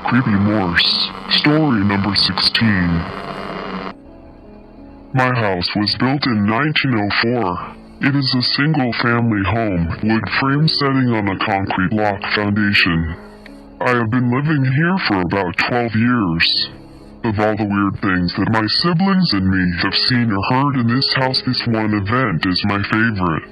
Creepy Morse, story number 16. My house was built in 1904. It is a single-family home, wood frame setting on a concrete block foundation. I have been living here for about 12 years. Of all the weird things that my siblings and me have seen or heard in this house, this one event is my favorite.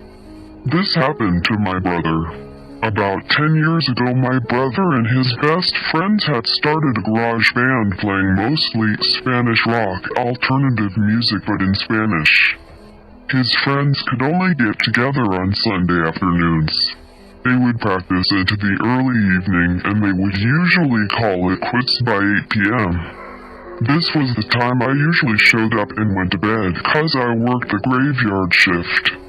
This happened to my brother. About 10 years ago, my brother and his best friends had started a garage band playing mostly Spanish rock, alternative music but in Spanish. His friends could only get together on Sunday afternoons. They would practice into the early evening and they would usually call it quits by 8 p.m. This was the time I usually showed up and went to bed, cause I worked the graveyard shift.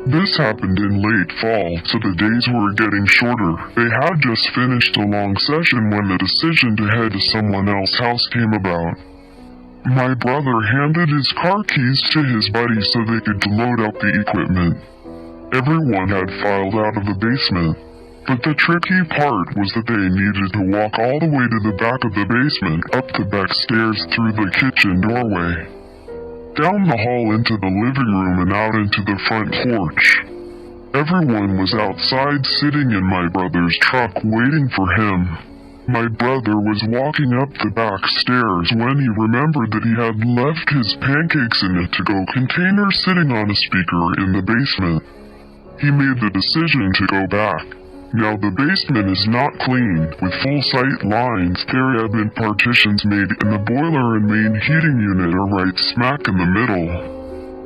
This happened in late fall, so the days were getting shorter. They had just finished a long session when the decision to head to someone else's house came about. My brother handed his car keys to his buddy so they could load up the equipment. Everyone had filed out of the basement, but the tricky part was that they needed to walk all the way to the back of the basement, up the back stairs through the kitchen doorway, down the hall into the living room and out into the front porch. Everyone was outside sitting in my brother's truck waiting for him. My brother was walking up the back stairs when he remembered that he had left his pancakes in a to-go container sitting on a speaker in the basement. He made the decision to go back. Now the basement is not clean, with full sight lines. There have been partitions made and the boiler and main heating unit are right smack in the middle.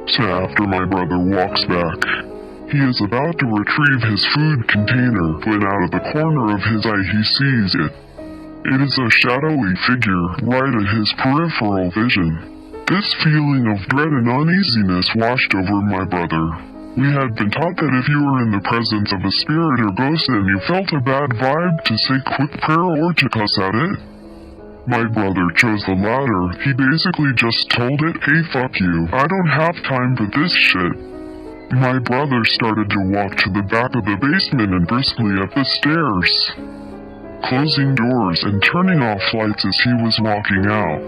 So after my brother walks back, he is about to retrieve his food container when out of the corner of his eye he sees it. It is a shadowy figure right at his peripheral vision. This feeling of dread and uneasiness washed over my brother. We had been taught that if you were in the presence of a spirit or ghost and you felt a bad vibe, to say quick prayer or to cuss at it. My brother chose the latter. He basically just told it, "Hey, fuck you, I don't have time for this shit." My brother started to walk to the back of the basement and briskly up the stairs, closing doors and turning off lights as he was walking out.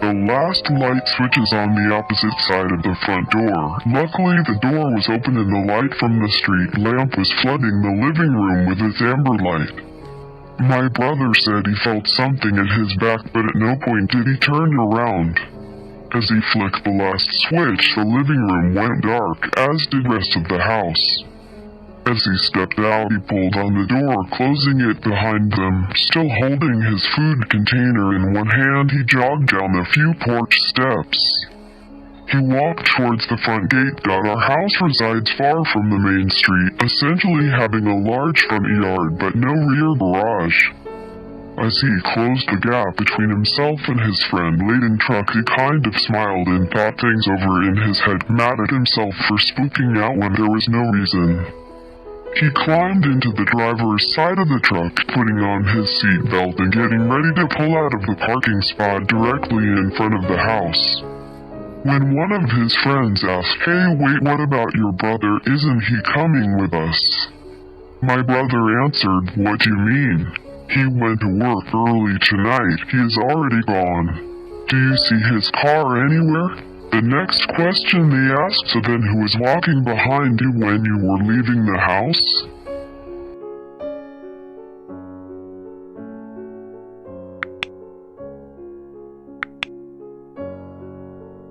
The last light switches on the opposite side of the front door. Luckily, the door was open and the light from the street lamp was flooding the living room with its amber light. My brother said he felt something at his back, but at no point did he turn around. As he flicked the last switch, the living room went dark, as did the rest of the house. As he stepped out, he pulled on the door, closing it behind them. Still holding his food container in one hand, he jogged down a few porch steps. He walked towards the front gate. Our house resides far from the main street, essentially having a large front yard but no rear garage. As he closed the gap between himself and his friend laden truck, he kind of smiled and thought things over in his head, mad at himself for spooking out when there was no reason. He climbed into the driver's side of the truck, putting on his seatbelt and getting ready to pull out of the parking spot directly in front of the house, when one of his friends asked, "Hey, wait, what about your brother? Isn't he coming with us?" My brother answered, "What do you mean? He went to work early tonight. He is already gone. Do you see his car anywhere?" The next question they asked, "So then who was walking behind you when you were leaving the house?"